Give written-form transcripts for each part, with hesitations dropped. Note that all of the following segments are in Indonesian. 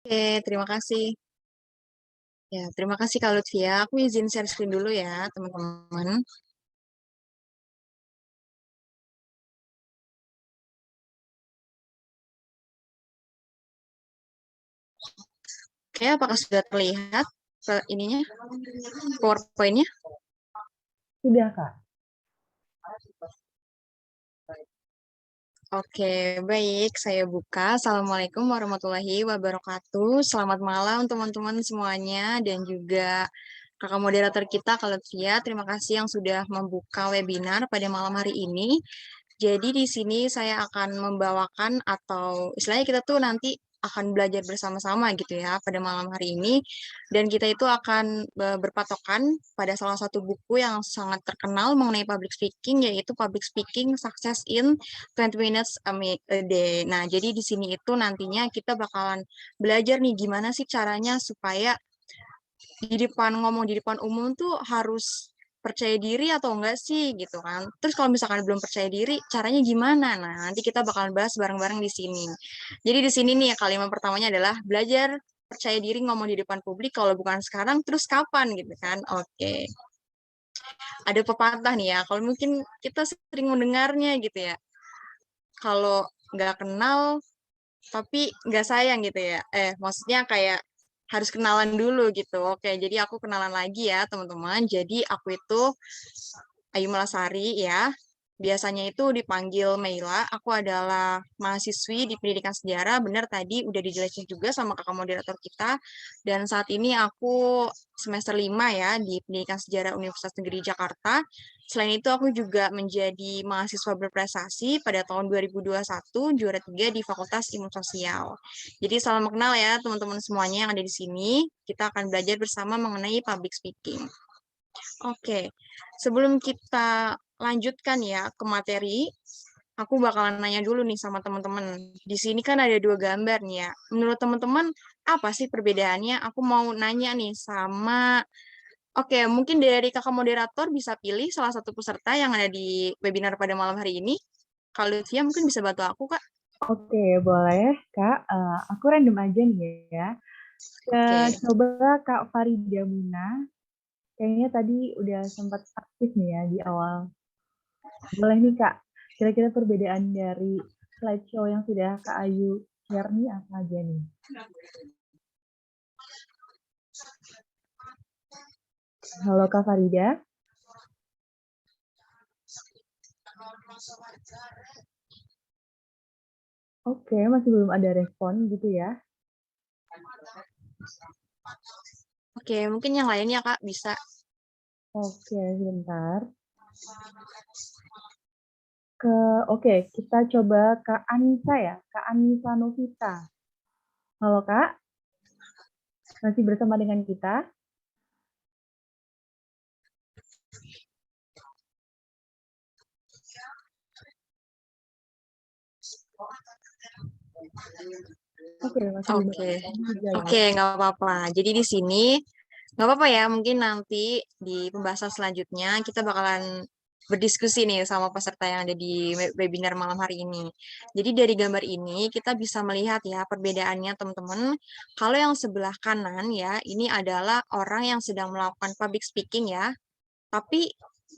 Oke, terima kasih. Ya, terima kasih Kak Lutfia. Aku izin share screen dulu ya, teman-teman. Oke, apakah sudah terlihat ininya, PowerPoint-nya? Sudah, Kak. Oke, baik. Saya buka. Assalamualaikum warahmatullahi wabarakatuh. Selamat malam teman-teman semuanya dan juga kakak moderator kita Kak Lutfia. Terima kasih yang sudah membuka webinar pada malam hari ini. Jadi di sini saya akan membawakan atau istilahnya kita tuh nanti akan belajar bersama-sama gitu ya pada malam hari ini. Dan kita itu akan berpatokan pada salah satu buku yang sangat terkenal mengenai public speaking, yaitu Public Speaking Success in 20 Minutes a Day. Nah, jadi di sini itu nantinya kita bakalan belajar nih gimana sih caranya supaya ngomong di depan umum tuh harus percaya diri atau enggak sih gitu kan. Terus kalau misalkan belum percaya diri, caranya gimana? Nah, nanti kita bakalan bahas bareng-bareng di sini. Jadi di sini nih kalimat pertamanya adalah belajar percaya diri ngomong di depan publik kalau bukan sekarang terus kapan gitu kan. Oke. Ada pepatah nih ya, kalau mungkin kita sering mendengarnya gitu ya. Kalau nggak kenal tapi nggak sayang gitu ya. Maksudnya kayak harus kenalan dulu gitu. Oke, jadi aku kenalan lagi ya teman-teman. Jadi aku itu Ayu Malasari ya. Biasanya itu dipanggil Meila. Aku adalah mahasiswi di Pendidikan Sejarah. Benar tadi udah dijelasin juga sama kakak moderator kita. Dan saat ini aku semester 5 ya di Pendidikan Sejarah Universitas Negeri Jakarta. Selain itu aku juga menjadi mahasiswa berprestasi pada tahun 2021, juara 3 di Fakultas Ilmu Sosial. Jadi salam kenal ya teman-teman semuanya yang ada di sini. Kita akan belajar bersama mengenai public speaking. Oke, sebelum kita lanjutkan ya ke materi, aku bakalan nanya dulu nih sama teman-teman. Di sini kan ada dua gambar nih ya. Menurut teman-teman, apa sih perbedaannya? Aku mau nanya nih sama... Oke, mungkin dari kakak moderator bisa pilih salah satu peserta yang ada di webinar pada malam hari ini. Kalau Lutfia mungkin bisa bantu aku, Kak. Oke, boleh, Kak. Aku random aja nih ya. Oke. Coba Kak Farida Muna. Kayaknya tadi udah sempat aktif nih ya di awal. Boleh nih, Kak. Kira-kira perbedaan dari slideshow yang sudah Kak Ayu share nih apa aja nih? Halo Kak Farida. Oke, masih belum ada respon gitu ya. Oke, mungkin yang lainnya, Kak, bisa. Oke, sebentar. Oke, kita coba Kak Anissa ya. Kak Anissa Novita. Halo Kak, masih bersama dengan kita? Oke, masih belum Oke, ada juga ya. oke, nggak apa-apa. Jadi di sini nggak apa-apa ya. Mungkin nanti di pembahasan selanjutnya kita bakalan berdiskusi nih sama peserta yang ada di webinar malam hari ini. Jadi dari gambar ini kita bisa melihat ya perbedaannya teman-teman. Kalau yang sebelah kanan ya, ini adalah orang yang sedang melakukan public speaking ya. Tapi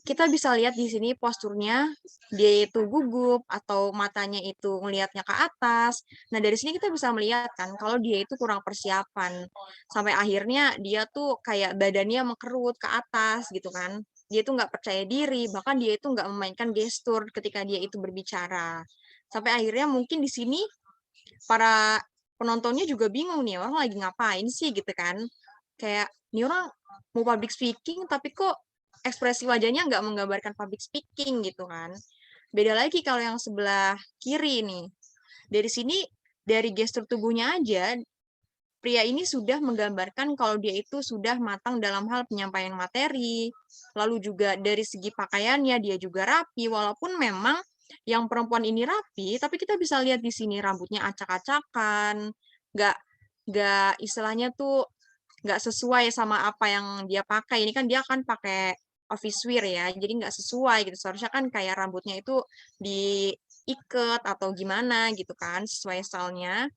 kita bisa lihat di sini posturnya dia itu gugup atau matanya itu ngelihatnya ke atas. Nah, dari sini kita bisa melihat kan kalau dia itu kurang persiapan. Sampai akhirnya dia tuh kayak badannya mengkerut ke atas gitu kan. Dia tuh nggak percaya diri, bahkan dia itu nggak memainkan gestur ketika dia itu berbicara. Sampai akhirnya mungkin di sini para penontonnya juga bingung nih, orang lagi ngapain sih gitu kan. Kayak, ini orang mau public speaking tapi kok ekspresi wajahnya nggak menggambarkan public speaking gitu kan. Beda lagi kalau yang sebelah kiri nih. Dari sini, dari gestur tubuhnya aja, pria ini sudah menggambarkan kalau dia itu sudah matang dalam hal penyampaian materi. Lalu juga dari segi pakaiannya dia juga rapi, walaupun memang yang perempuan ini rapi, tapi kita bisa lihat di sini rambutnya acak-acakan, nggak nggak istilahnya tuh nggak sesuai sama apa yang dia pakai. Ini kan dia kan pakai office wear ya, jadi nggak sesuai gitu. Seharusnya kan kayak rambutnya itu diikat atau gimana gitu kan, sesuai stylenya.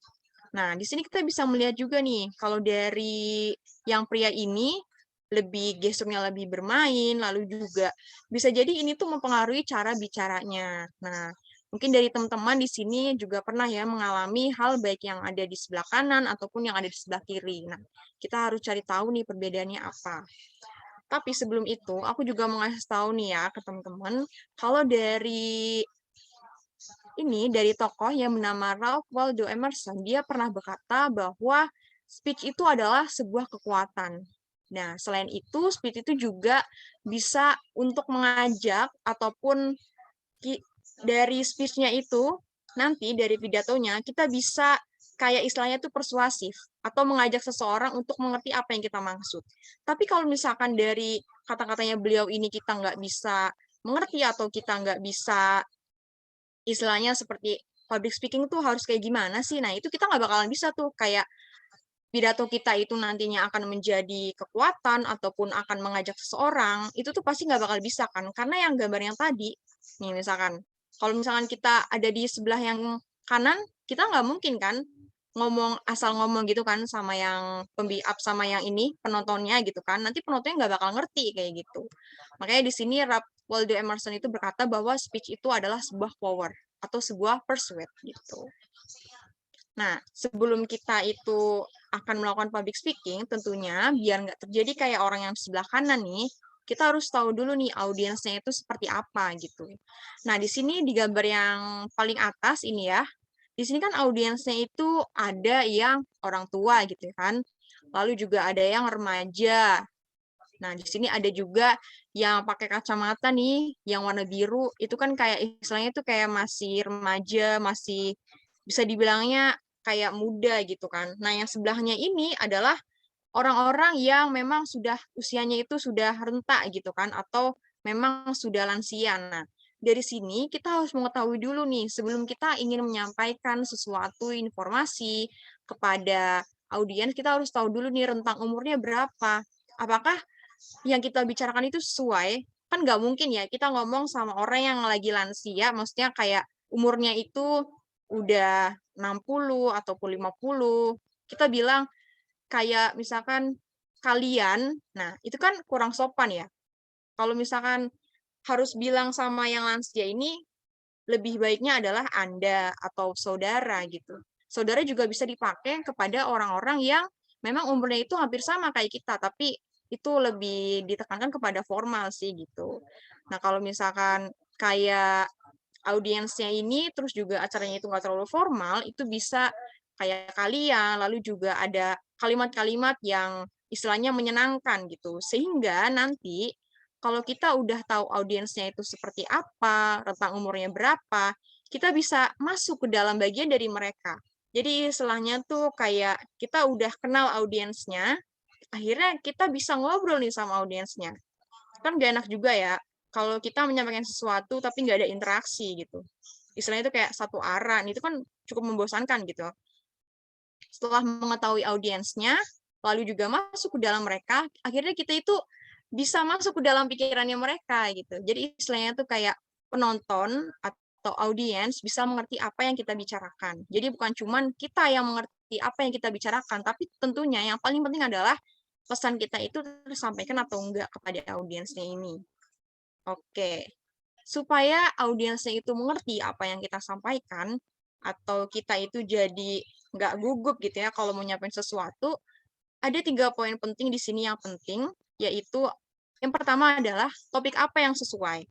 Nah, di sini kita bisa melihat juga nih, kalau dari yang pria ini lebih gesturnya lebih bermain, lalu juga bisa jadi ini tuh mempengaruhi cara bicaranya. Nah, mungkin dari teman-teman di sini juga pernah ya mengalami hal baik yang ada di sebelah kanan ataupun yang ada di sebelah kiri. Nah, kita harus cari tahu nih perbedaannya apa. Tapi sebelum itu, aku juga mau ngasih tahu nih ya ke teman-teman, kalau dari tokoh yang bernama Ralph Waldo Emerson, dia pernah berkata bahwa speech itu adalah sebuah kekuatan. Nah, selain itu, speech itu juga bisa untuk mengajak ataupun dari speech-nya itu, nanti dari pidatonya, kita bisa kayak istilahnya itu persuasif atau mengajak seseorang untuk mengerti apa yang kita maksud. Tapi kalau misalkan dari kata-katanya beliau ini kita nggak bisa mengerti atau kita nggak bisa istilahnya seperti public speaking tuh harus kayak gimana sih? Nah, itu kita nggak bakalan bisa tuh kayak pidato kita itu nantinya akan menjadi kekuatan ataupun akan mengajak seseorang, itu tuh pasti nggak bakal bisa kan? Karena yang gambar yang tadi, nih misalkan, kalau misalkan kita ada di sebelah yang kanan, kita nggak mungkin kan ngomong asal ngomong gitu kan sama yang sama yang ini penontonnya gitu kan. Nanti penontonnya nggak bakal ngerti kayak gitu. Makanya di sini Ralph Waldo Emerson itu berkata bahwa speech itu adalah sebuah power atau sebuah persuade gitu. Nah, sebelum kita itu akan melakukan public speaking, tentunya biar nggak terjadi kayak orang yang sebelah kanan nih, kita harus tahu dulu nih audiensnya itu seperti apa gitu. Nah, di sini di gambar yang paling atas ini ya, di sini kan audiensnya itu ada yang orang tua gitu kan, lalu juga ada yang remaja. Nah, di sini ada juga yang pakai kacamata nih, yang warna biru, itu kan kayak istilahnya itu kayak masih remaja, masih bisa dibilangnya kayak muda gitu kan. Nah, yang sebelahnya ini adalah orang-orang yang memang sudah usianya itu sudah renta gitu kan, atau memang sudah lansia. Nah, dari sini kita harus mengetahui dulu nih, sebelum kita ingin menyampaikan sesuatu informasi kepada audiens, kita harus tahu dulu nih rentang umurnya berapa. Apakah yang kita bicarakan itu sesuai? Kan nggak mungkin ya kita ngomong sama orang yang lagi lansia, maksudnya kayak umurnya itu udah 60 ataupun 50. Kita bilang kayak misalkan kalian, nah itu kan kurang sopan ya. Kalau misalkan harus bilang sama yang lansia ini, lebih baiknya adalah Anda atau saudara gitu. Saudara juga bisa dipakai kepada orang-orang yang memang umurnya itu hampir sama kayak kita, tapi itu lebih ditekankan kepada formal sih gitu. Nah, kalau misalkan kayak audiensnya ini terus juga acaranya itu nggak terlalu formal, itu bisa kayak kalian, lalu juga ada kalimat-kalimat yang istilahnya menyenangkan gitu. Sehingga nanti kalau kita udah tahu audiensnya itu seperti apa, rentang umurnya berapa, kita bisa masuk ke dalam bagian dari mereka. Jadi istilahnya tuh kayak kita udah kenal audiensnya, akhirnya kita bisa ngobrol nih sama audiensnya. Kan gak enak juga ya, kalau kita menyampaikan sesuatu tapi nggak ada interaksi gitu. Istilahnya itu kayak satu arah, itu kan cukup membosankan gitu. Setelah mengetahui audiensnya, lalu juga masuk ke dalam mereka, akhirnya kita itu bisa masuk ke dalam pikirannya mereka gitu. Jadi istilahnya tuh kayak penonton atau audiens bisa mengerti apa yang kita bicarakan. Jadi bukan cuman kita yang mengerti apa yang kita bicarakan, tapi tentunya yang paling penting adalah pesan kita itu tersampaikan atau enggak kepada audiensnya ini. Oke. Supaya audiensnya itu mengerti apa yang kita sampaikan, atau kita itu jadi nggak gugup gitu ya kalau mau nyampein sesuatu, ada 3 poin penting di sini yang penting, yaitu yang pertama adalah topik apa yang sesuai.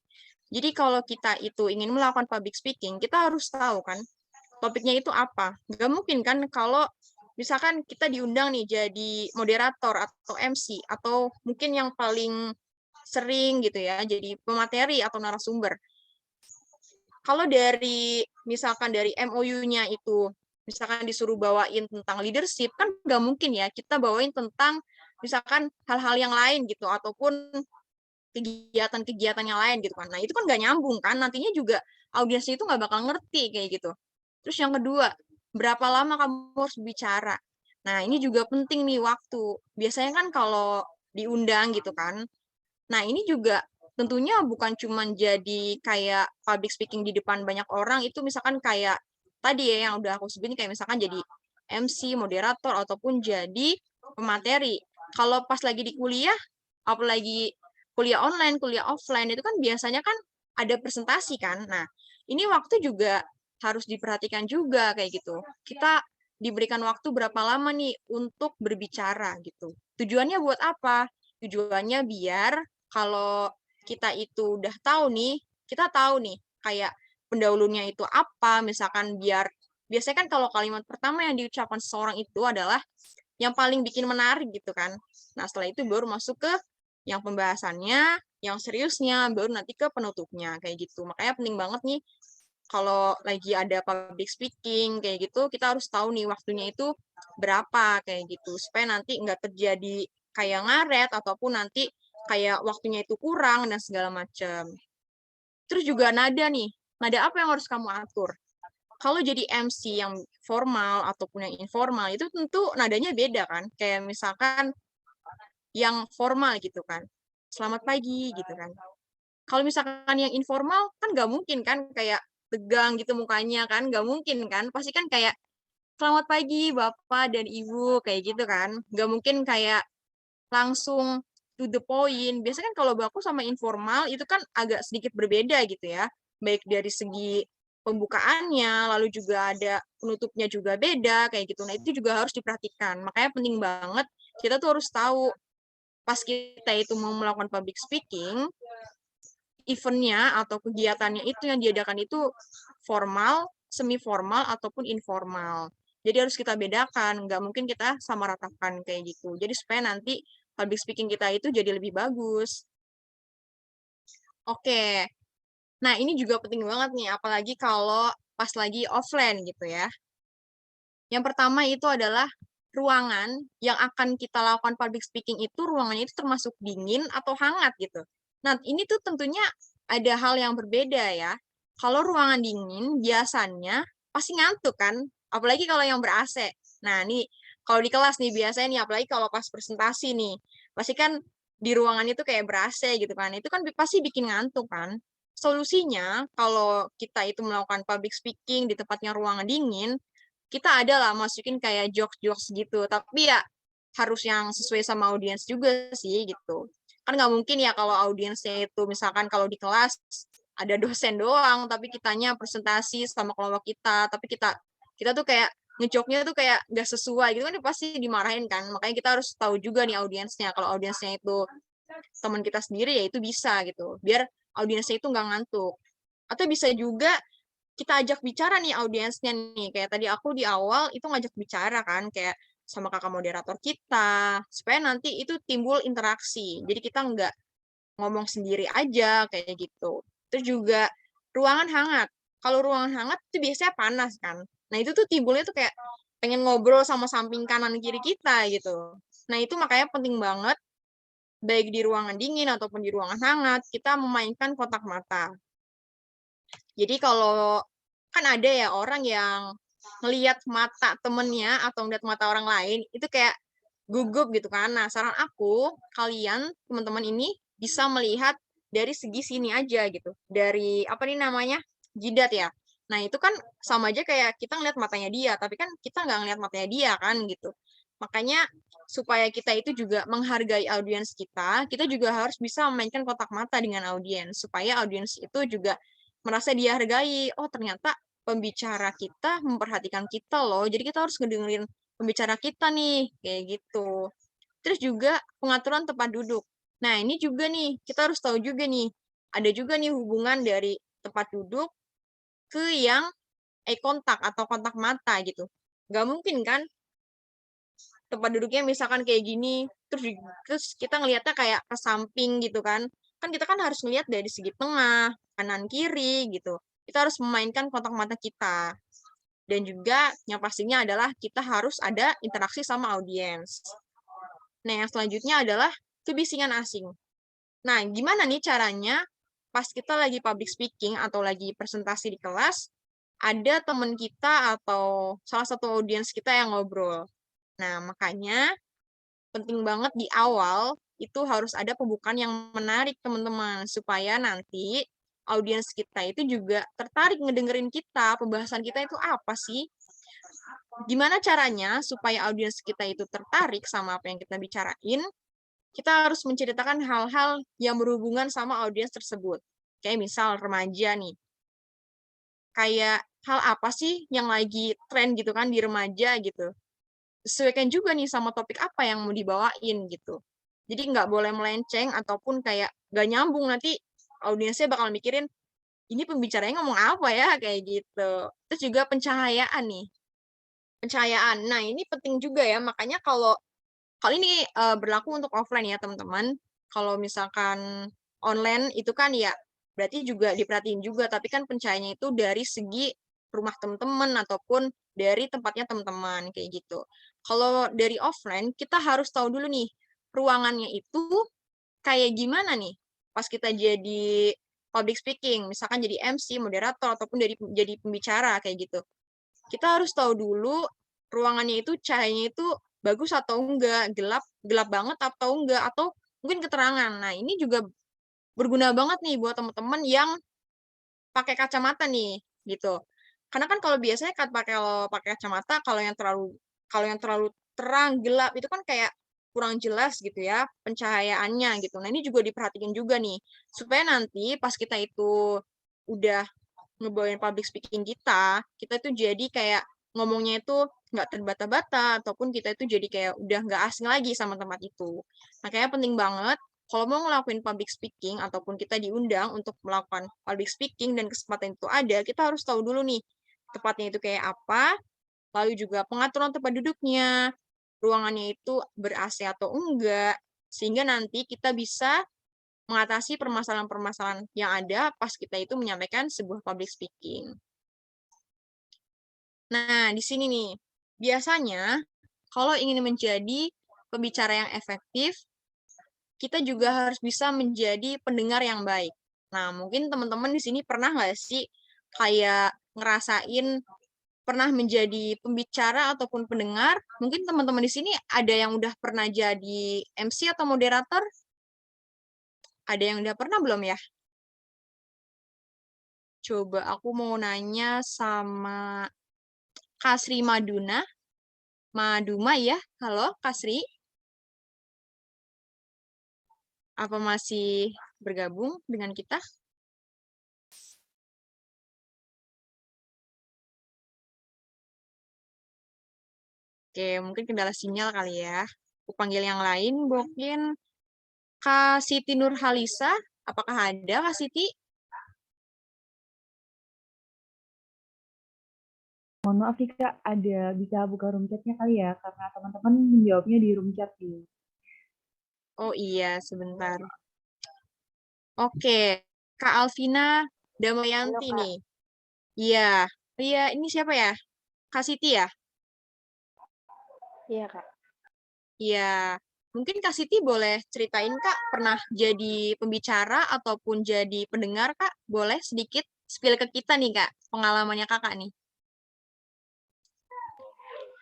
Jadi kalau kita itu ingin melakukan public speaking, kita harus tahu kan topiknya itu apa. Nggak mungkin kan kalau misalkan kita diundang nih jadi moderator atau MC, atau mungkin yang paling sering gitu ya, jadi pemateri atau narasumber. Kalau dari misalkan dari MOU-nya itu misalkan disuruh bawain tentang leadership, kan nggak mungkin ya kita bawain tentang misalkan hal-hal yang lain gitu ataupun kegiatan-kegiatan yang lain gitu kan. Nah, itu kan nggak nyambung kan, nantinya juga audiensnya itu nggak bakal ngerti kayak gitu. Terus yang kedua, berapa lama kamu harus bicara? Nah, ini juga penting nih waktu. Biasanya kan kalau diundang gitu kan, nah, ini juga tentunya bukan cuma jadi kayak public speaking di depan banyak orang, itu misalkan kayak tadi ya yang udah aku sebutin kayak misalkan jadi MC, moderator, ataupun jadi pemateri. Kalau pas lagi di kuliah, apalagi kuliah online, kuliah offline, itu kan biasanya kan ada presentasi kan. Nah, ini waktu juga harus diperhatikan juga kayak gitu. Kita diberikan waktu berapa lama nih untuk berbicara gitu. Tujuannya buat apa? Tujuannya biar kalau kita itu udah tahu nih, kita tahu nih kayak pendahulunya itu apa, misalkan biar biasanya kan kalau kalimat pertama yang diucapkan seseorang itu adalah yang paling bikin menarik gitu kan. Nah, setelah itu baru masuk ke yang pembahasannya, yang seriusnya, baru nanti ke penutupnya kayak gitu. Makanya penting banget nih kalau lagi ada public speaking kayak gitu, kita harus tahu nih waktunya itu berapa kayak gitu supaya nanti nggak terjadi kayak ngaret ataupun nanti kayak waktunya itu kurang dan segala macam. Terus juga nada nih. Nada apa yang harus kamu atur? Kalau jadi MC yang formal ataupun yang informal itu tentu nadanya beda kan. Kayak misalkan yang formal gitu kan. Selamat pagi gitu kan. Kalau misalkan yang informal kan nggak mungkin kan kayak tegang gitu mukanya kan, nggak mungkin kan. Pasti kan kayak selamat pagi Bapak dan Ibu kayak gitu kan. Nggak mungkin kayak langsung to the point. Biasanya kan kalau baku sama informal itu kan agak sedikit berbeda gitu ya. Baik dari segi pembukaannya, lalu juga ada penutupnya juga beda kayak gitu. Nah, itu juga harus diperhatikan. Makanya penting banget kita tuh harus tahu pas kita itu mau melakukan public speaking, eventnya atau kegiatannya itu yang diadakan itu formal, semi formal ataupun informal. Jadi harus kita bedakan, nggak mungkin kita sama ratakan kayak gitu. Jadi supaya nanti public speaking kita itu jadi lebih bagus. Oke, nah ini juga penting banget nih, apalagi kalau pas lagi offline gitu ya. Yang pertama itu adalah ruangan yang akan kita lakukan public speaking itu ruangannya itu termasuk dingin atau hangat gitu. Nah, ini tuh tentunya ada hal yang berbeda ya. Kalau ruangan dingin biasanya pasti ngantuk kan, apalagi kalau yang ber-AC. Nah, nih kalau di kelas nih biasanya nih apalagi kalau pas presentasi nih, pasti kan di ruangan itu kayak ber-AC gitu kan. Itu kan pasti bikin ngantuk kan. Solusinya kalau kita itu melakukan public speaking di tempatnya ruangan dingin, kita ada lah masukin kayak jokes-jokes gitu, tapi ya harus yang sesuai sama audiens juga sih gitu. Kan nggak mungkin ya kalau audiensnya itu misalkan kalau di kelas ada dosen doang, tapi kitanya presentasi sama kelompok kita, tapi kita kita tuh kayak ngejoknya tuh kayak nggak sesuai gitu kan pasti dimarahin kan. Makanya kita harus tahu juga nih audiensnya. Kalau audiensnya itu teman kita sendiri ya itu bisa gitu. Biar audiensnya itu nggak ngantuk. Atau bisa juga kita ajak bicara nih audiensnya nih. Kayak tadi aku di awal itu ngajak bicara kan, kayak sama kakak moderator kita, supaya nanti itu timbul interaksi. Jadi kita nggak ngomong sendiri aja kayak gitu. Terus juga ruangan hangat. Kalau ruangan hangat itu biasanya panas kan. Nah itu tuh timbulnya tuh kayak pengen ngobrol sama samping kanan kiri kita gitu. Nah itu makanya penting banget baik di ruangan dingin ataupun di ruangan hangat kita memainkan kontak mata. Jadi kalau kan ada ya orang yang ngelihat mata temennya atau ngeliat mata orang lain itu kayak gugup gitu kan. Nah, saran aku, kalian teman-teman ini bisa melihat dari segi sini aja gitu. Dari apa nih namanya? Jidat ya. Nah, itu kan sama aja kayak kita ngeliat matanya dia, tapi kan kita nggak ngeliat matanya dia kan gitu. Makanya supaya kita itu juga menghargai audiens kita juga harus bisa memainkan kontak mata dengan audiens supaya audiens itu juga merasa dihargai. Oh, ternyata pembicara kita memperhatikan kita loh. Jadi kita harus ngedengerin pembicara kita nih, kayak gitu. Terus juga pengaturan tempat duduk. Nah, ini juga nih, kita harus tahu juga nih, ada juga nih hubungan dari tempat duduk ke yang eye contact atau kontak mata gitu. Nggak mungkin kan tempat duduknya misalkan kayak gini, terus kita ngelihatnya kayak ke samping gitu kan. Kan kita kan harus ngelihat dari segi tengah, kanan kiri gitu. Kita harus memainkan kontak mata kita. Dan juga yang pastinya adalah kita harus ada interaksi sama audiens. Nah, yang selanjutnya adalah kebisingan asing. Nah, gimana nih caranya pas kita lagi public speaking atau lagi presentasi di kelas, ada teman kita atau salah satu audiens kita yang ngobrol. Nah, makanya penting banget di awal itu harus ada pembukaan yang menarik, teman-teman, supaya nanti audiens kita itu juga tertarik ngedengerin kita, pembahasan kita itu apa sih? Gimana caranya supaya audiens kita itu tertarik sama apa yang kita bicarain? Kita harus menceritakan hal-hal yang berhubungan sama audiens tersebut. Kayak misal remaja nih, kayak hal apa sih yang lagi tren gitu kan di remaja gitu. Sesuaikan juga nih sama topik apa yang mau dibawain gitu. Jadi nggak boleh melenceng ataupun kayak nggak nyambung, nanti audiensnya bakal mikirin ini pembicaranya ngomong apa ya kayak gitu. Terus juga pencahayaan nih. Pencahayaan. Nah, ini penting juga ya. Makanya kalau ini berlaku untuk offline ya, teman-teman. Kalau misalkan online itu kan ya berarti juga diperhatiin juga, tapi kan pencahayaannya itu dari segi rumah teman-teman ataupun dari tempatnya teman-teman kayak gitu. Kalau dari offline kita harus tahu dulu nih ruangannya itu kayak gimana nih pas kita jadi public speaking, misalkan jadi MC, moderator ataupun jadi pembicara kayak gitu. Kita harus tahu dulu ruangannya itu cahayanya itu bagus atau enggak, gelap gelap banget atau enggak, atau mungkin keterangan. Nah, ini juga berguna banget nih buat teman-teman yang pakai kacamata nih, gitu. Karena kan kalau biasanya kan kalau pakai kacamata, kalau yang terlalu terang, gelap itu kan kayak kurang jelas gitu ya pencahayaannya gitu. Nah, ini juga diperhatikan juga nih supaya nanti pas kita itu udah ngebawain public speaking kita, kita tuh jadi kayak ngomongnya itu nggak terbata-bata, ataupun kita itu jadi kayak udah nggak asing lagi sama tempat itu. Makanya penting banget, kalau mau ngelakuin public speaking, ataupun kita diundang untuk melakukan public speaking dan kesempatan itu ada, kita harus tahu dulu nih, tempatnya itu kayak apa, lalu juga pengaturan tempat duduknya, ruangannya itu ber-AC atau enggak, sehingga nanti kita bisa mengatasi permasalahan-permasalahan yang ada pas kita itu menyampaikan sebuah public speaking. Nah, di sini nih, biasanya kalau ingin menjadi pembicara yang efektif, kita juga harus bisa menjadi pendengar yang baik. Nah, mungkin teman-teman di sini pernah nggak sih kayak ngerasain pernah menjadi pembicara ataupun pendengar? Mungkin teman-teman di sini ada yang udah pernah jadi MC atau moderator? Ada yang udah pernah belum ya? Coba aku mau nanya sama Kasri Maduna. Maduma ya? Halo, Kasri. Apa masih bergabung dengan kita? Oke, mungkin kendala sinyal kali ya. Aku panggil yang lain, mungkin Kak Siti Nurhalisa. Apakah ada, Kak Siti? Mohon maaf nih Kak, ada bisa buka room chat-nya kali ya, karena teman-teman menjawabnya di room chat nih. Oh iya, sebentar. Oke, Kak Alvina Halo Damayanti Kak, nih. Iya, iya, ini siapa ya? Kak Siti ya? iya Kak. Iya, mungkin Kak Siti boleh ceritain Kak, pernah jadi pembicara ataupun jadi pendengar Kak? Boleh sedikit spill ke kita nih Kak, pengalamannya Kakak nih.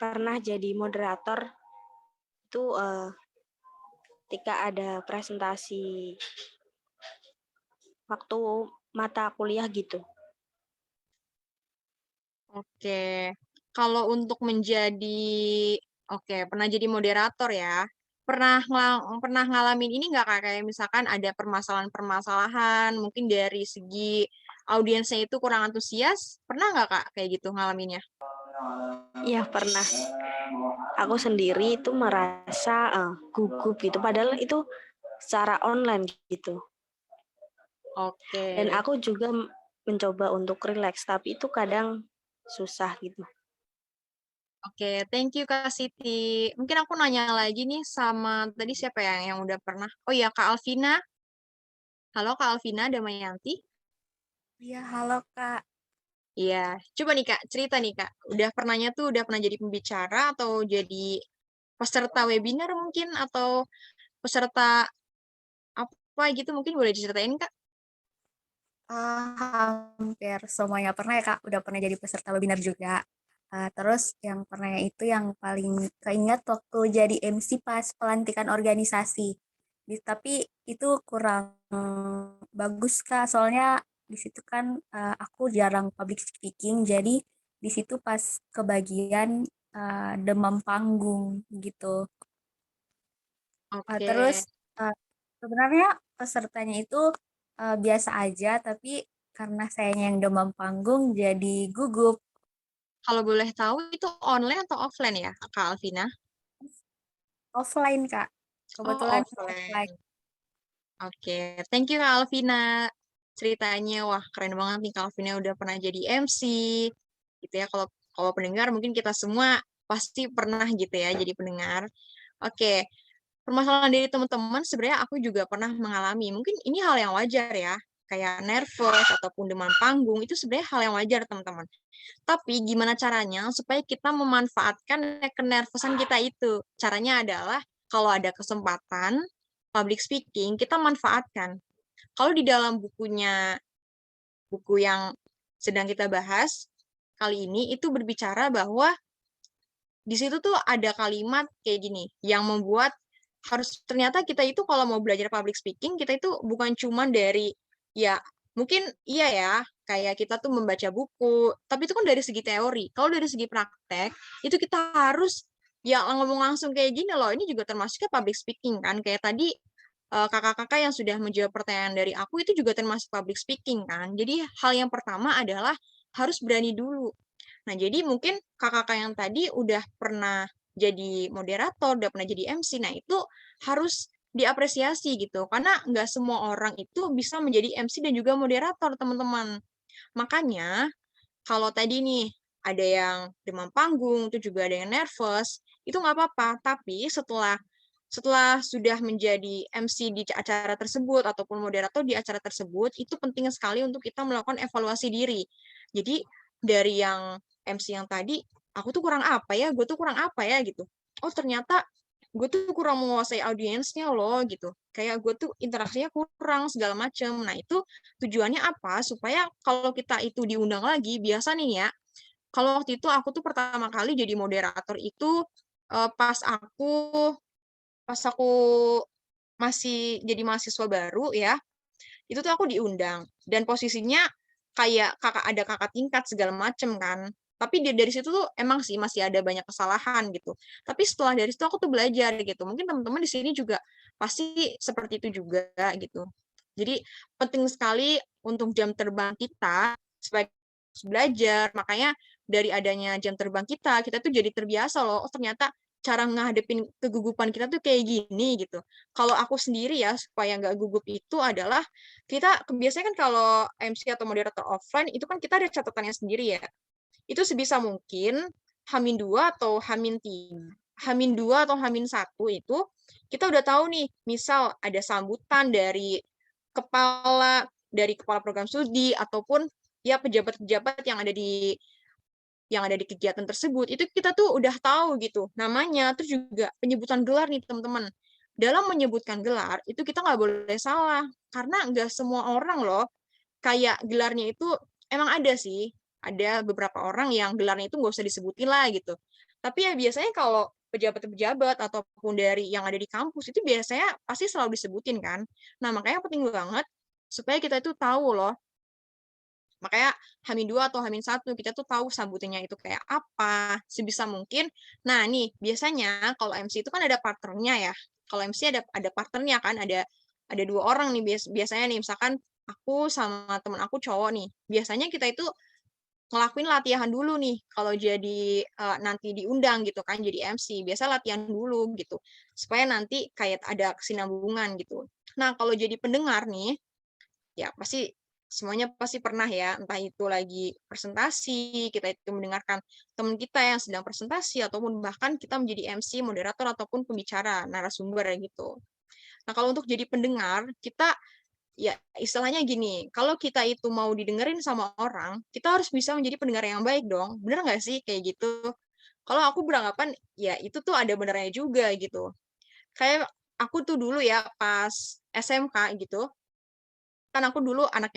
Pernah jadi moderator itu ketika ada presentasi waktu mata kuliah gitu. Oke, kalau untuk pernah jadi moderator ya. Pernah ngalamin ini nggak Kak? Kayak misalkan ada permasalahan-permasalahan, mungkin dari segi audiensnya itu kurang antusias. Pernah nggak Kak kayak gitu ngalaminnya? Iya pernah. Aku sendiri itu merasa gugup gitu. Padahal itu secara online gitu. Oke. Dan aku juga mencoba untuk rileks, tapi itu kadang susah gitu. Oke, thank you Kak Siti. Mungkin aku nanya lagi nih sama tadi siapa ya yang udah pernah? Oh iya, Kak Alvina. Halo Kak Alvina Damayanti. Iya, halo Kak. Iya, coba nih Kak, cerita nih Kak. Udah pernah jadi pembicara atau jadi peserta webinar mungkin atau peserta apa gitu mungkin boleh diceritain Kak? Hampir semuanya pernah ya Kak, udah pernah jadi peserta webinar juga. Terus yang pernah itu yang paling keinget waktu jadi MC pas pelantikan organisasi. Tapi itu kurang bagus Kak, soalnya di situ kan aku jarang public speaking, jadi di situ pas kebagian demam panggung gitu. Oke. Terus sebenarnya pesertanya itu biasa aja, tapi karena sayanya yang demam panggung jadi gugup. Kalau boleh tahu itu online atau offline ya, Kak Alvina? Offline, Kak. Oh, Kebetulan offline. offline. Oke, thank you Kak Alvina. Ceritanya, wah keren banget nih Kak Alvina udah pernah jadi MC. Gitu ya, kalau kalau pendengar mungkin kita semua pasti pernah gitu ya jadi pendengar. Oke, permasalahan dari teman-teman sebenarnya aku juga pernah mengalami. Mungkin ini hal yang wajar ya, kayak nervous ataupun demam panggung itu sebenarnya hal yang wajar teman-teman. Tapi gimana caranya supaya kita memanfaatkan kenervosan kita itu? Caranya adalah kalau ada kesempatan public speaking, kita manfaatkan. Kalau di dalam buku yang sedang kita bahas kali ini itu berbicara bahwa di situ tuh ada kalimat kayak gini yang membuat harus ternyata kita itu kalau mau belajar public speaking kita itu bukan cuma dari ya mungkin iya ya kayak kita tuh membaca buku tapi itu kan dari segi teori kalau dari segi praktek itu kita harus ya ngomong langsung kayak gini loh ini juga termasuknya public speaking kan kayak tadi kakak-kakak yang sudah menjawab pertanyaan dari aku itu juga termasuk public speaking kan jadi hal yang pertama adalah harus berani dulu. Nah, jadi mungkin kakak-kakak yang tadi udah pernah jadi moderator, udah pernah jadi MC, nah itu harus diapresiasi gitu, karena nggak semua orang itu bisa menjadi MC dan juga moderator, teman-teman. Makanya, kalau tadi nih, ada yang demam panggung, itu juga ada yang nervous, itu nggak apa-apa, tapi setelah setelah sudah menjadi MC di acara tersebut ataupun moderator di acara tersebut, itu penting sekali untuk kita melakukan evaluasi diri. Jadi dari yang MC yang tadi, aku tuh kurang apa ya, gue tuh kurang apa ya gitu. Oh ternyata gue tuh kurang menguasai audiensnya loh gitu. Kayak gue tuh interaksinya kurang segala macem. Nah itu tujuannya apa? Supaya kalau kita itu diundang lagi, biasa nih ya, kalau waktu itu aku tuh pertama kali jadi moderator itu pas aku masih jadi mahasiswa baru ya, itu tuh aku diundang dan posisinya kayak ada kakak tingkat segala macem kan. Tapi dari situ tuh emang sih masih ada banyak kesalahan gitu. Tapi setelah dari situ aku tuh belajar gitu. Mungkin teman-teman di sini juga pasti seperti itu juga gitu. Jadi penting sekali untuk jam terbang kita sebagai belajar. Makanya dari adanya jam terbang kita tuh jadi terbiasa loh. Oh ternyata cara ngadepin kegugupan kita tuh kayak gini gitu. Kalau aku sendiri ya supaya nggak gugup itu adalah kita biasanya kan kalau MC atau moderator offline itu kan kita ada catatannya sendiri ya. Itu sebisa mungkin H-2 atau H-3, H-2 atau H-1 itu kita udah tahu nih, misal ada sambutan dari kepala program studi ataupun ya pejabat-pejabat yang ada di kegiatan tersebut itu kita tuh udah tahu gitu namanya terus juga penyebutan gelar nih teman-teman dalam menyebutkan gelar itu kita nggak boleh salah karena nggak semua orang loh kayak gelarnya itu emang ada sih ada beberapa orang yang gelarnya itu nggak usah disebutin lah gitu tapi ya biasanya kalau pejabat-pejabat ataupun dari yang ada di kampus itu biasanya pasti selalu disebutin kan nah makanya penting banget supaya kita itu tahu loh makanya H-2 atau H-1 kita tuh tahu sambutannya itu kayak apa sebisa mungkin. Nah, nih biasanya kalau MC itu kan ada partnernya ya. Kalau MC ada partnernya kan ada dua orang nih biasanya nih misalkan aku sama temen aku cowok nih. Biasanya kita itu ngelakuin latihan dulu nih kalau jadi nanti diundang gitu kan jadi MC. Biasa latihan dulu gitu supaya nanti kayak ada kesinambungan gitu. Nah, kalau jadi pendengar nih ya pasti semuanya pasti pernah ya, entah itu lagi presentasi, kita itu mendengarkan teman kita yang sedang presentasi, ataupun bahkan kita menjadi MC, moderator, ataupun pembicara, narasumber gitu. Nah, kalau untuk jadi pendengar, kita ya istilahnya gini, kalau kita itu mau didengerin sama orang, kita harus bisa menjadi pendengar yang baik dong. Bener nggak sih kayak gitu? Kalau aku beranggapan, ya itu tuh ada benernya juga gitu. Kayak aku tuh dulu ya pas SMK gitu, kan aku dulu anak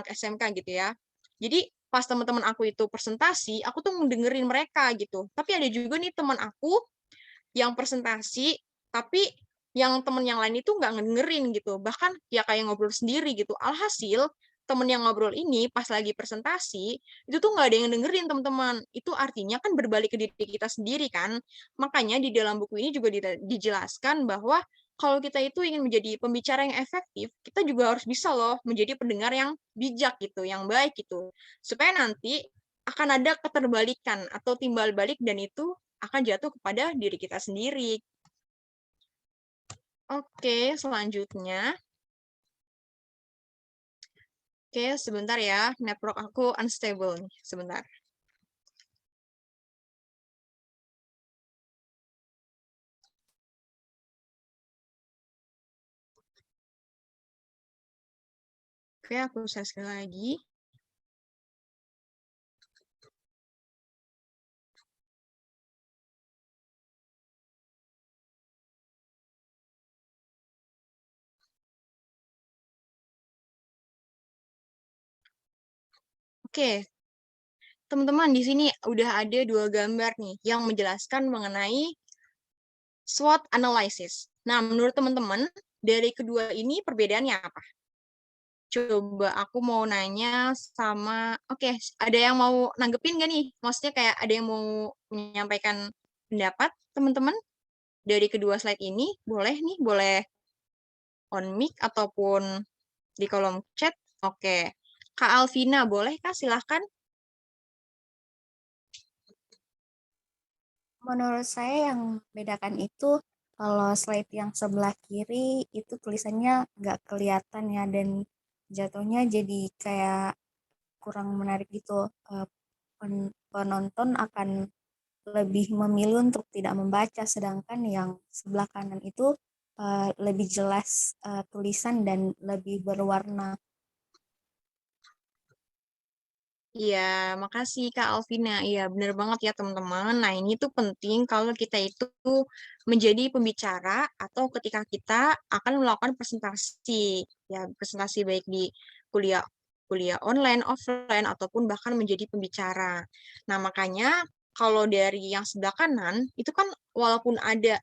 SMK gitu ya. Jadi pas teman-teman aku itu presentasi, aku tuh ngedengerin mereka gitu. Tapi ada juga nih teman aku yang presentasi, tapi yang temen yang lain itu nggak ngedengerin gitu. Bahkan ya kayak ngobrol sendiri gitu. Alhasil temen yang ngobrol ini pas lagi presentasi, itu tuh nggak ada yang dengerin teman-teman. Itu artinya kan berbalik ke diri kita sendiri kan. Makanya di dalam buku ini juga dijelaskan bahwa kalau kita itu ingin menjadi pembicara yang efektif, kita juga harus bisa loh menjadi pendengar yang bijak gitu, yang baik gitu. Supaya nanti akan ada keterbalikan atau timbal balik dan itu akan jatuh kepada diri kita sendiri. Oke, selanjutnya. Oke, sebentar ya. Network aku unstable nih. Sebentar. Oke, aku share sekali lagi. Oke, teman-teman di sini udah ada 2 gambar nih yang menjelaskan mengenai SWOT analysis. Nah, menurut teman-teman, dari kedua ini perbedaannya apa? Coba aku mau nanya sama, oke, ada yang mau nanggepin nggak nih? Maksudnya kayak ada yang mau menyampaikan pendapat, teman-teman? Dari kedua slide ini, boleh nih, boleh on mic ataupun di kolom chat. Oke. Kak Alvina, boleh Kak? Silahkan. Menurut saya yang membedakan itu kalau slide yang sebelah kiri itu tulisannya nggak kelihatan ya dan jatuhnya jadi kayak kurang menarik gitu. Penonton akan lebih memilih untuk tidak membaca, sedangkan yang sebelah kanan itu lebih jelas tulisan dan lebih berwarna. Iya, makasih Kak Alvina. Iya, benar banget ya teman-teman. Nah, ini tuh penting kalau kita itu menjadi pembicara atau ketika kita akan melakukan presentasi. Ya, presentasi baik di kuliah kuliah online, offline, ataupun bahkan menjadi pembicara. Nah, makanya kalau dari yang sebelah kanan, itu kan walaupun ada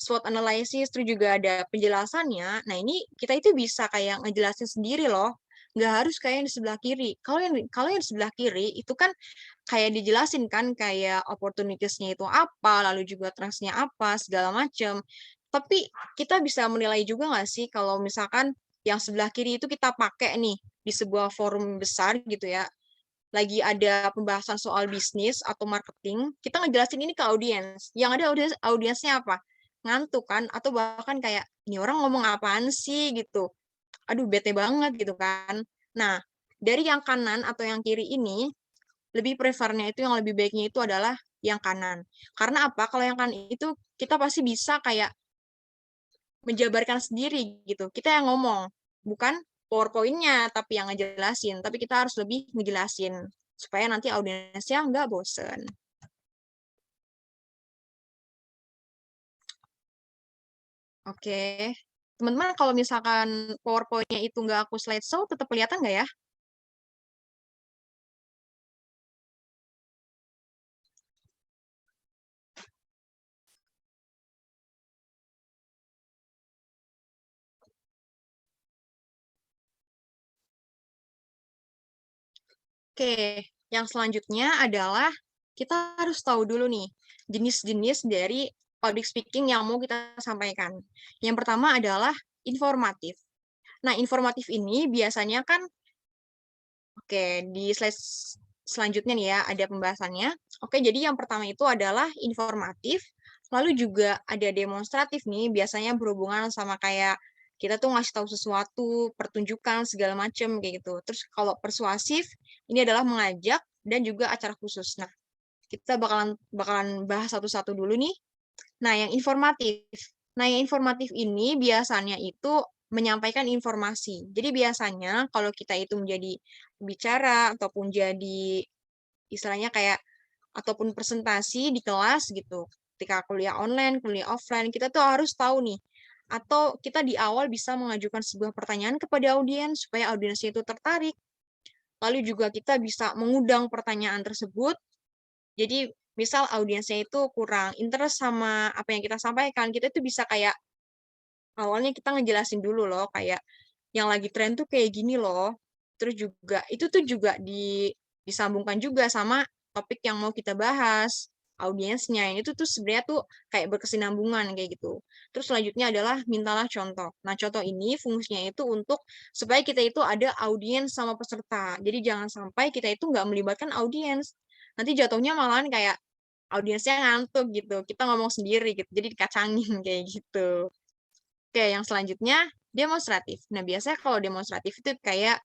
SWOT analysis, terus juga ada penjelasannya, nah ini kita itu bisa kayak ngejelasin sendiri loh, nggak harus kayak yang di sebelah kiri. Kalau yang di sebelah kiri itu kan kayak dijelasin kan kayak opportunities-nya itu apa, lalu juga trust-nya apa, segala macam. Tapi kita bisa menilai juga nggak sih kalau misalkan yang sebelah kiri itu kita pakai nih di sebuah forum besar gitu ya, lagi ada pembahasan soal bisnis atau marketing, kita ngejelasin ini ke audiens. Yang ada audiensnya apa? Ngantuk kan? Atau bahkan kayak, ini orang ngomong apaan sih gitu. Aduh, bete banget gitu kan. Nah, dari yang kanan atau yang kiri ini, lebih prefernya itu yang lebih baiknya itu adalah yang kanan. Karena apa? Kalau yang kanan itu kita pasti bisa kayak menjabarkan sendiri gitu. Kita yang ngomong, bukan PowerPoint-nya tapi yang ngejelasin. Tapi kita harus lebih ngejelasin supaya nanti audiensnya nggak bosen. Oke. Teman-teman, kalau misalkan PowerPoint-nya itu nggak aku slideshow, tetap kelihatan nggak ya? Oke, yang selanjutnya adalah kita harus tahu dulu nih jenis-jenis dari public speaking yang mau kita sampaikan. Yang pertama adalah informatif. Nah, informatif ini biasanya kan, oke, di slide selanjutnya nih ya, ada pembahasannya. Oke, jadi yang pertama itu adalah informatif, lalu juga ada demonstratif nih, biasanya berhubungan sama kayak kita tuh ngasih tahu sesuatu, pertunjukan, segala macam kayak gitu. Terus kalau persuasif, ini adalah mengajak dan juga acara khusus. Nah, kita bakalan bahas satu-satu dulu nih. Nah, yang informatif. Nah, yang informatif ini biasanya itu menyampaikan informasi. Jadi biasanya kalau kita itu menjadi bicara ataupun jadi istilahnya kayak ataupun presentasi di kelas gitu. Ketika kuliah online, kuliah offline, kita tuh harus tahu nih atau kita di awal bisa mengajukan sebuah pertanyaan kepada audiens supaya audiensnya itu tertarik. Lalu juga kita bisa mengundang pertanyaan tersebut. Jadi misal audiensnya itu kurang interest sama apa yang kita sampaikan, kita itu bisa kayak awalnya kita ngejelasin dulu loh, kayak yang lagi tren tuh kayak gini loh. Terus juga itu tuh juga disambungkan juga sama topik yang mau kita bahas, audiensnya. Itu tuh sebenarnya tuh kayak berkesinambungan kayak gitu. Terus selanjutnya adalah mintalah contoh. Nah, contoh ini fungsinya itu untuk supaya kita itu ada audiens sama peserta. Jadi jangan sampai kita itu nggak melibatkan audiens. Nanti jatuhnya malahan kayak audiensnya ngantuk gitu. Kita ngomong sendiri gitu. Jadi dikacangin kayak gitu. Oke, yang selanjutnya demonstratif. Nah, biasanya kalau demonstratif itu kayak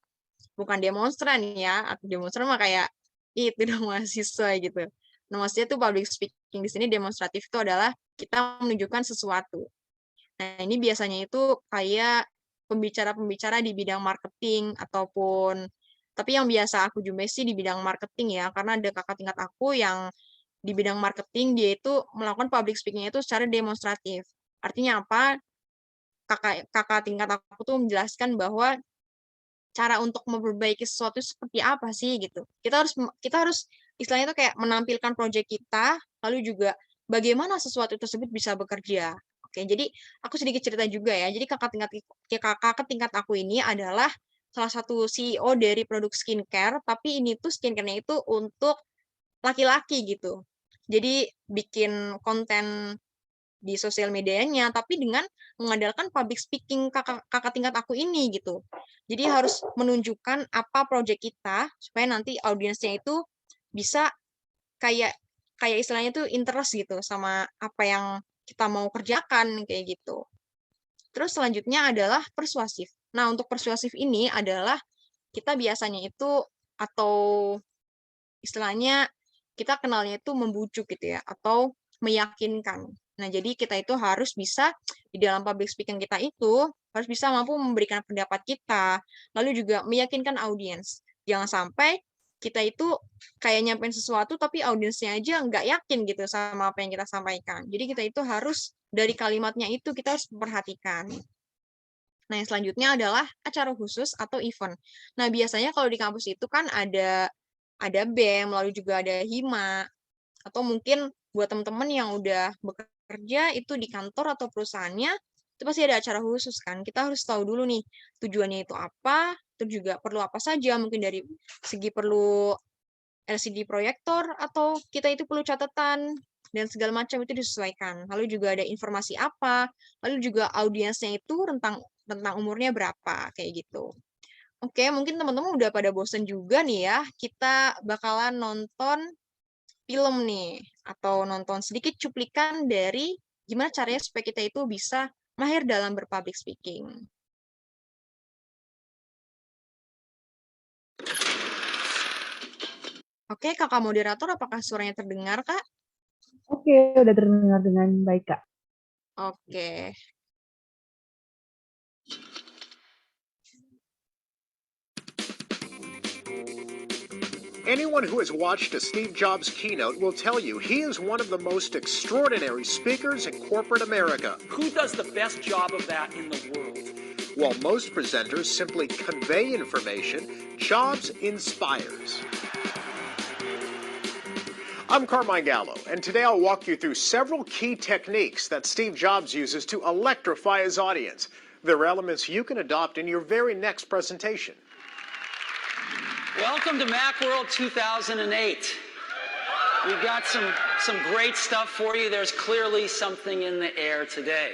bukan demonstran ya, atau demonstran mah kayak itu dong mahasiswa gitu. Nah, maksudnya tuh public speaking di sini demonstratif itu adalah kita menunjukkan sesuatu. Nah, ini biasanya itu kayak pembicara-pembicara di bidang marketing ataupun tapi yang biasa aku jumpai sih di bidang marketing ya, karena ada kakak tingkat aku yang di bidang marketing dia itu melakukan public speaking itu secara demonstratif. Artinya apa? Kakak tingkat aku tuh menjelaskan bahwa cara untuk memperbaiki sesuatu seperti apa sih gitu. Kita harus istilahnya itu kayak menampilkan proyek kita, lalu juga bagaimana sesuatu tersebut bisa bekerja. Oke, jadi aku sedikit cerita juga ya. Jadi kakak tingkat aku ini adalah salah satu CEO dari produk skincare, tapi ini tuh skincare-nya itu untuk laki-laki gitu. Jadi bikin konten di sosial medianya, tapi dengan mengandalkan public speaking kakak tingkat aku ini gitu. Jadi harus menunjukkan apa proyek kita supaya nanti audiensnya itu bisa kayak kayak istilahnya tuh interest gitu sama apa yang kita mau kerjakan kayak gitu. Terus selanjutnya adalah persuasif. Nah, untuk persuasif ini adalah kita biasanya itu atau istilahnya kita kenalnya itu membujuk gitu ya atau meyakinkan. Nah, jadi kita itu harus bisa di dalam public speaking kita itu harus bisa mampu memberikan pendapat kita, lalu juga meyakinkan audiens. Jangan sampai kita itu kayak nyampein sesuatu tapi audiensnya aja nggak yakin gitu sama apa yang kita sampaikan. Jadi kita itu harus dari kalimatnya itu kita harus memperhatikan. Nah, yang selanjutnya adalah acara khusus atau event. Nah, biasanya kalau di kampus itu kan ada BEM, lalu juga ada HIMA, atau mungkin buat teman-teman yang udah bekerja itu di kantor atau perusahaannya, itu pasti ada acara khusus kan. Kita harus tahu dulu nih tujuannya itu apa, terus juga perlu apa saja, mungkin dari segi perlu LCD proyektor, atau kita itu perlu catatan, dan segala macam itu disesuaikan. Lalu juga ada informasi apa, lalu juga audiensnya itu tentang umurnya berapa, kayak gitu. Oke, mungkin teman-teman udah pada bosen juga nih ya. Kita bakalan nonton film nih, atau nonton sedikit cuplikan dari gimana caranya supaya kita itu bisa mahir dalam berpublic speaking. Oke, kakak moderator, apakah suaranya terdengar, Kak? Oke, udah terdengar dengan baik, Kak. Oke. Anyone who has watched a Steve Jobs keynote will tell you he is one of the most extraordinary speakers in corporate America. Who does the best job of that in the world? While most presenters simply convey information, Jobs inspires. I'm Carmine Gallo, and today I'll walk you through several key techniques that Steve Jobs uses to electrify his audience. They're elements you can adopt in your very next presentation. Welcome to Macworld 2008. We've got some great stuff for you. There's clearly something in the air today.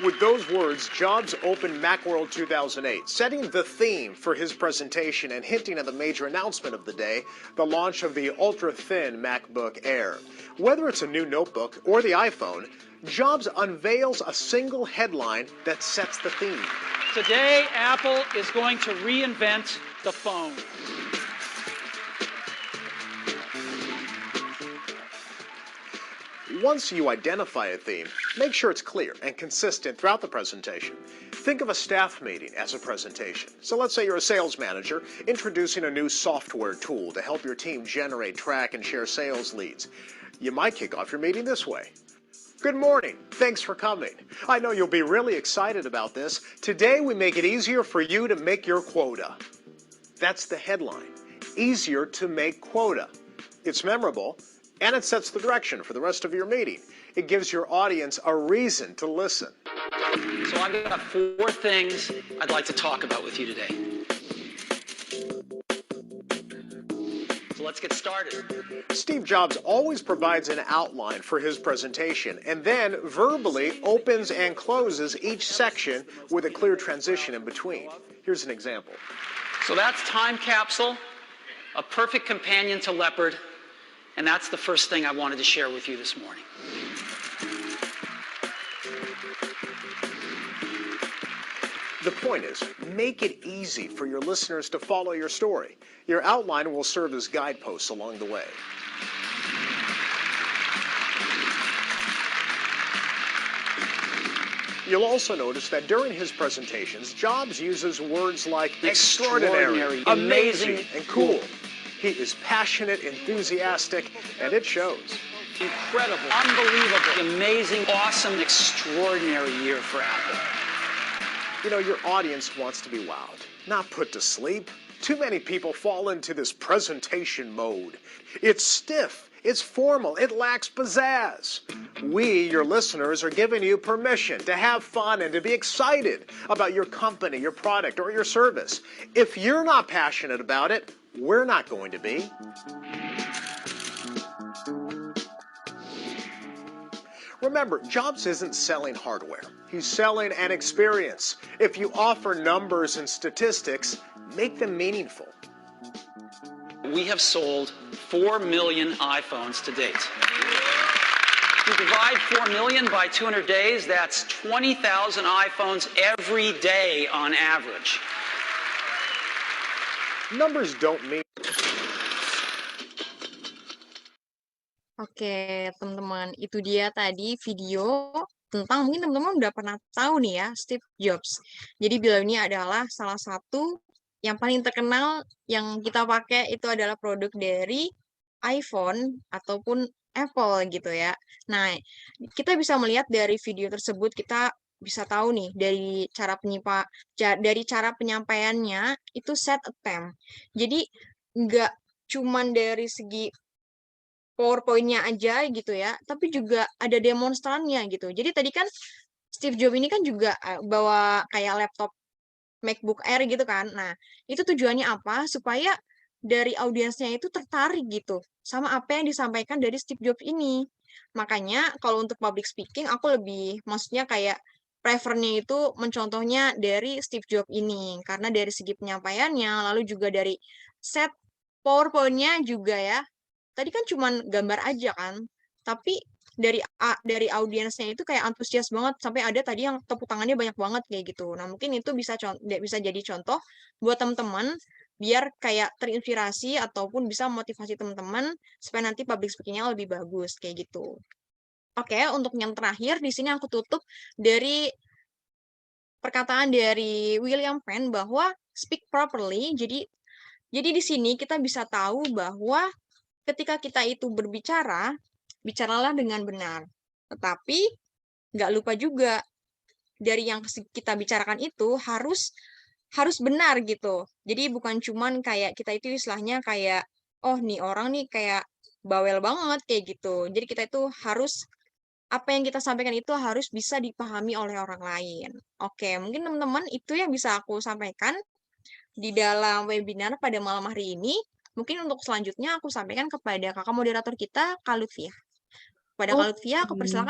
With those words, Jobs opened Macworld 2008, setting the theme for his presentation and hinting at the major announcement of the day, the launch of the ultra-thin MacBook Air. Whether it's a new notebook or the iPhone, Jobs unveils a single headline that sets the theme. Today, Apple is going to reinvent the phone. Once you identify a theme, make sure it's clear and consistent throughout the presentation. Think of a staff meeting as a presentation. So let's say you're a sales manager introducing a new software tool to help your team generate, track, and share sales leads. You might kick off your meeting this way. Good morning. Thanks for coming. I know you'll be really excited about this. Today we make it easier for you to make your quota. That's the headline. Easier to make quota. It's memorable, and it sets the direction for the rest of your meeting. It gives your audience a reason to listen. So I've got 4 things I'd like to talk about with you today. let's get started. Steve Jobs always provides an outline for his presentation and then verbally opens and closes each section with a clear transition in between. Here's an example. So that's Time Capsule, a perfect companion to Leopard, and that's the first thing I wanted to share with you this morning. The point is, make it easy for your listeners to follow your story. Your outline will serve as guideposts along the way. You'll also notice that during his presentations, Jobs uses words like extraordinary, amazing, and cool. He is passionate, enthusiastic, and it shows. Incredible, unbelievable, amazing, awesome, extraordinary year for Apple. You know, your audience wants to be wowed, not put to sleep. Too many people fall into this presentation mode. It's stiff, it's formal, it lacks pizzazz. We, your listeners, are giving you permission to have fun and to be excited about your company, your product, or your service. If you're not passionate about it, we're not going to be. Remember, Jobs isn't selling hardware. He's selling an experience. If you offer numbers and statistics, make them meaningful. We have sold 4 million iPhones to date. If you divide 4 million by 200 days, that's 20,000 iPhones every day on average. Numbers don't mean. Oke, teman-teman, itu dia tadi video tentang mungkin teman-teman udah pernah tahu nih ya, Steve Jobs. Jadi beliau ini adalah salah satu yang paling terkenal yang kita pakai itu adalah produk dari iPhone ataupun Apple gitu ya. Nah, kita bisa melihat dari video tersebut kita bisa tahu nih dari cara penyampaiannya itu set attempt. Jadi nggak cuman dari segi PowerPoint-nya aja gitu ya, tapi juga ada demonstrannya gitu. Jadi tadi kan Steve Jobs ini kan juga bawa kayak laptop MacBook Air gitu kan. Nah, itu tujuannya apa? Supaya dari audiensnya itu tertarik gitu sama apa yang disampaikan dari Steve Jobs ini. Makanya kalau untuk public speaking aku lebih maksudnya kayak prefernya itu mencontohnya dari Steve Jobs ini karena dari segi penyampaiannya lalu juga dari set PowerPoint-nya juga ya. Tadi kan cuman gambar aja kan, tapi dari audiensnya itu kayak antusias banget sampai ada tadi yang tepuk tangannya banyak banget kayak gitu. Nah, mungkin itu bisa jadi contoh buat teman-teman biar kayak terinspirasi ataupun bisa motivasi teman-teman supaya nanti public speaking-nya lebih bagus kayak gitu. Oke, untuk yang terakhir di sini aku tutup dari perkataan dari William Penn bahwa speak properly. Jadi di sini kita bisa tahu bahwa ketika kita itu berbicara, bicaralah dengan benar. Tetapi nggak lupa juga dari yang kita bicarakan itu harus benar gitu. Jadi bukan cuman kayak kita itu istilahnya kayak oh nih orang nih kayak bawel banget kayak gitu. Jadi kita itu harus apa yang kita sampaikan itu harus bisa dipahami oleh orang lain. Oke, mungkin teman-teman itu yang bisa aku sampaikan di dalam webinar pada malam hari ini. Mungkin untuk selanjutnya aku sampaikan kepada kakak moderator kita, Kak Lutfia. Kepada Kak Lutfia, aku persilakan